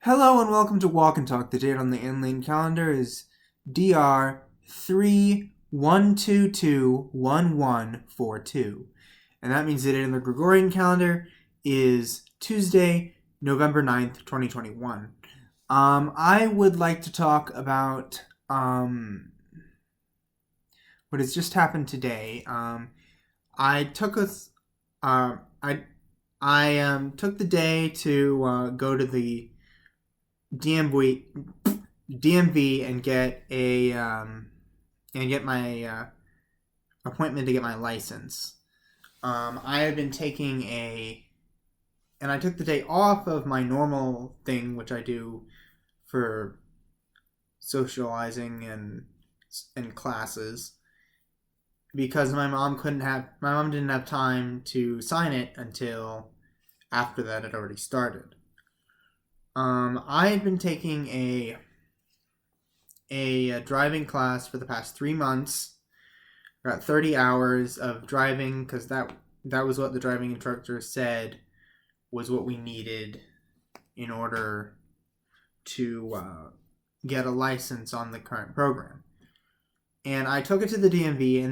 Hello and welcome to Walk and Talk. The date on the inline calendar is DR 31221142. And that means the date on the Gregorian calendar is Tuesday, November 9th, 2021. I would like to talk about what has just happened today. I took us I took the day to go to the DMV and get my appointment to get my license. I have been and I took the day off of my normal thing, which I do for socializing and classes, because my mom didn't have time to sign it until after that had already started. I had been taking a driving class for the past 3 months. Got 30 hours of driving because that was what the driving instructor said was what we needed in order to get a license on the current program. And I took it to the DMV,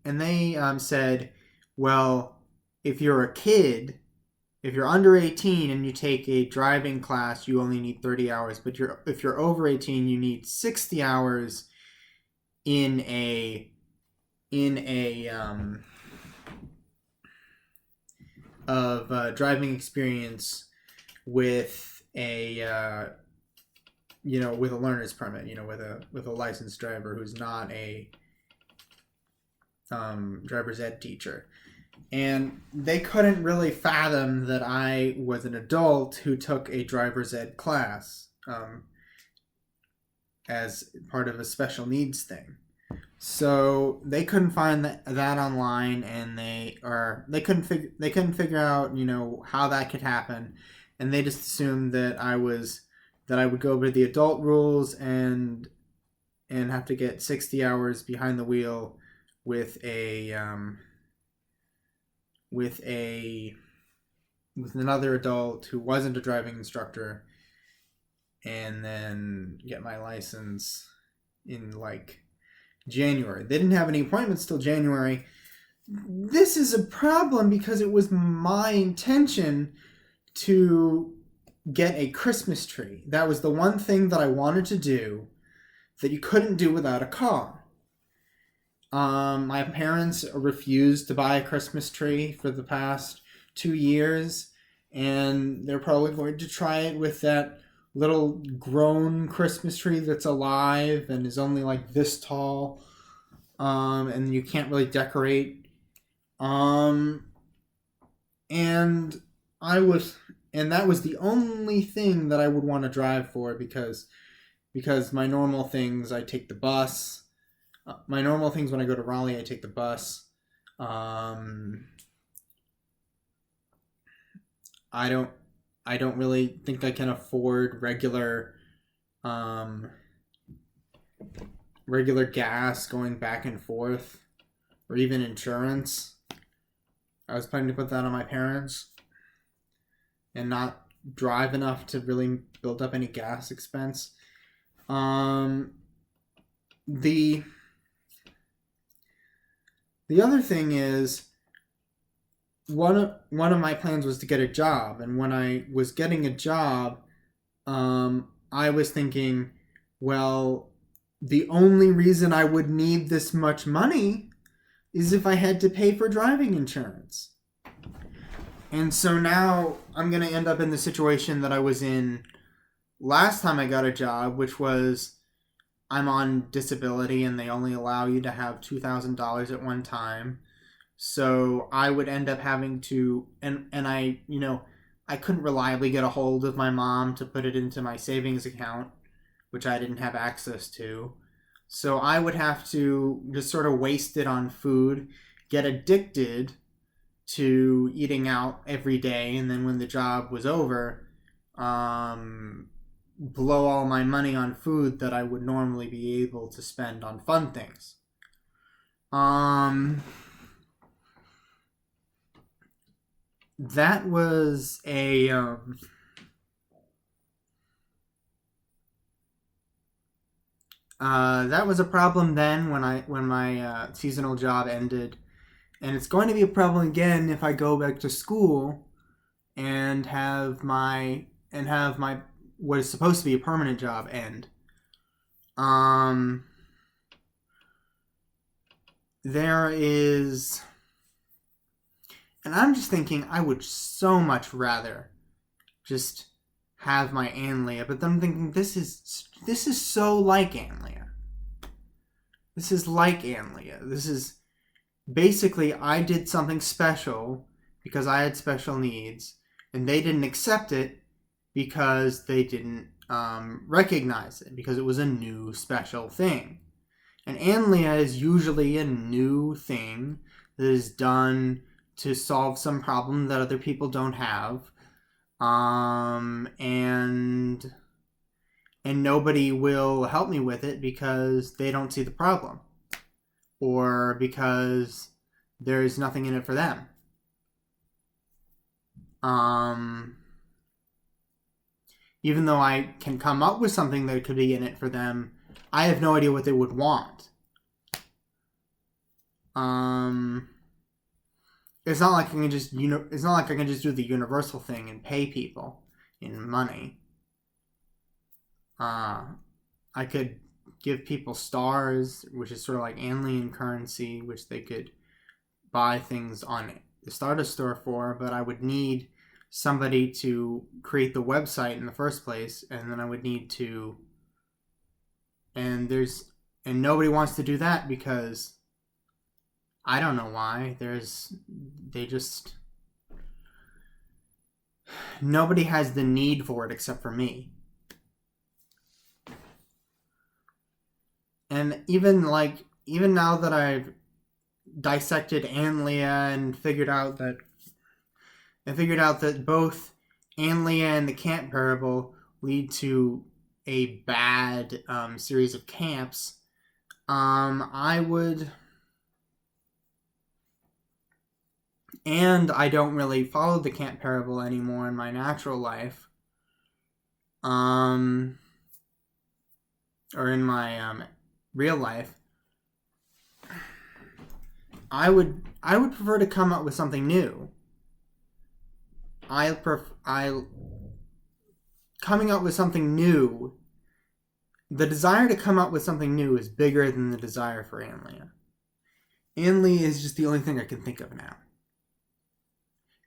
and they said, well, if you're a kid, if you're under 18 and you take a driving class, you only need 30 hours. But if you're over 18, you need 60 hours in a driving experience with with a learner's permit, with a licensed driver who's not a driver's ed teacher. And they couldn't really fathom that I was an adult who took a driver's ed class as part of a special needs thing. So they couldn't find that online, and they couldn't figure out how that could happen, and they just assumed that I would go by the adult rules and have to get 60 hours behind the wheel with another adult who wasn't a driving instructor, and then get my license in January. They didn't have any appointments till January. This is a problem because it was my intention to get a Christmas tree. That was the one thing that I wanted to do that you couldn't do without a car. My parents refused to buy a Christmas tree for the past 2 years, and they're probably going to try it with that little grown Christmas tree that's alive and is only this tall, and you can't really decorate. And that was the only thing that I would want to drive for, because my normal things, I take the bus. My normal things when I go to Raleigh, I take the bus. I don't really think I can afford regular gas going back and forth, or even insurance. I was planning to put that on my parents and not drive enough to really build up any gas expense. The other thing is, one of my plans was to get a job, and when I was getting a job, I was thinking, well, the only reason I would need this much money is if I had to pay for driving insurance. And so now I'm going to end up in the situation that I was in last time I got a job, which was I'm on disability and they only allow you to have $2,000 at one time. So I would end up having to, and I couldn't reliably get a hold of my mom to put it into my savings account, which I didn't have access to. So I would have to just sort of waste it on food, get addicted to eating out every day, and then when the job was over, blow all my money on food that I would normally be able to spend on fun things. That was That was a problem then when my seasonal job ended, and it's going to be a problem again if I go back to school and have my what is supposed to be a permanent job end. Um, there is, and I'm just thinking I would so much rather just have my Anlia, but then I'm thinking this is so like Anlia. This is like Anlia. This is basically I did something special because I had special needs, and they didn't accept it because they didn't recognize it because it was a new special thing. And Anlia is usually a new thing that is done to solve some problem that other people don't have, and nobody will help me with it because they don't see the problem or because there's nothing in it for them. Even though I can come up with something that could be in it for them, I have no idea what they would want. It's not like I can just it's not like I can just do the universal thing and pay people in money. I could give people stars, which is sort of like alien currency, which they could buy things on the Stardust store for, but I would need somebody to create the website in the first place, and then I would need to, and nobody wants to do that because I don't know why. Nobody has the need for it except for me. And even now that I've dissected Anlia and figured out that both Anlia and the camp parable lead to a bad series of camps, I would, and I don't really follow the camp parable anymore in my natural life, or in my real life. I would prefer to come up with something new. Coming up with something new. The desire to come up with something new is bigger than the desire for Anlia. Anlia is just the only thing I can think of now,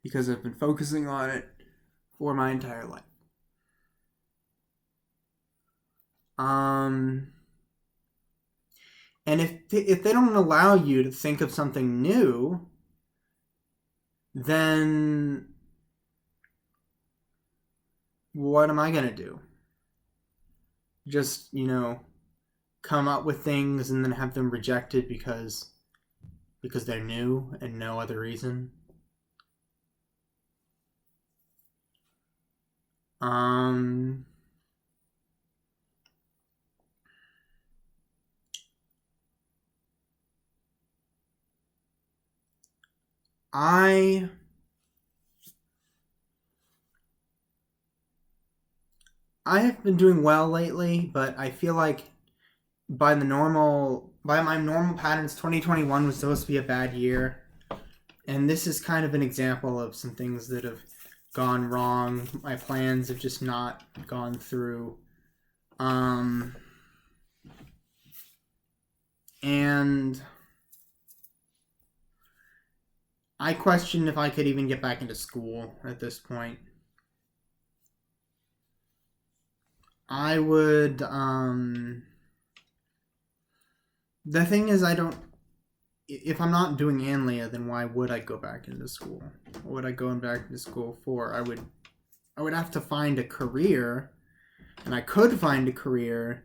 because I've been focusing on it for my entire life. And if they don't allow you to think of something new, then what am I going to do? Just, come up with things and then have them rejected because they're new and no other reason? I have been doing well lately, but I feel like by my normal patterns, 2021 was supposed to be a bad year, and this is kind of an example of some things that have gone wrong. My plans have just not gone through, and I question if I could even get back into school at this point. I would, the thing is, if I'm not doing Anlia, then why would I go back into school? What would I go back into school for? I would have to find a career, and I could find a career,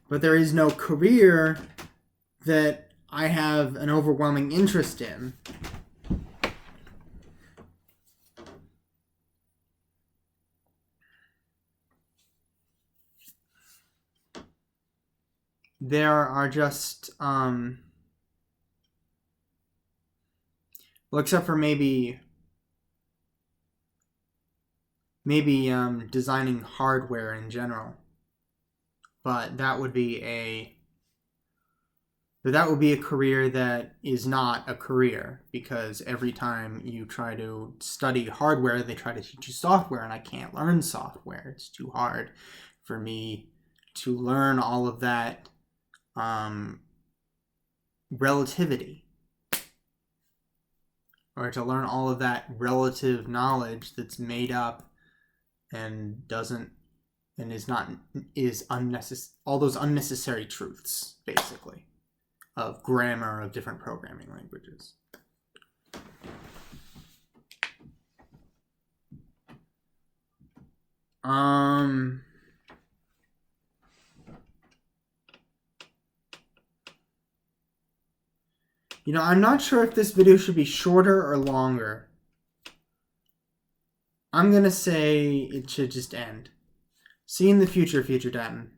but there is no career that I have an overwhelming interest in. There are just, well, except for maybe designing hardware in general. but that would be a career that is not a career, because every time you try to study hardware, they try to teach you software, and I can't learn software. It's too hard for me to learn all of that relativity, or to learn all of that relative knowledge that's made up and is unnecessary, all those unnecessary truths, basically, of grammar of different programming languages. I'm not sure if this video should be shorter or longer. I'm gonna say it should just end. See you in the future, Future Datin.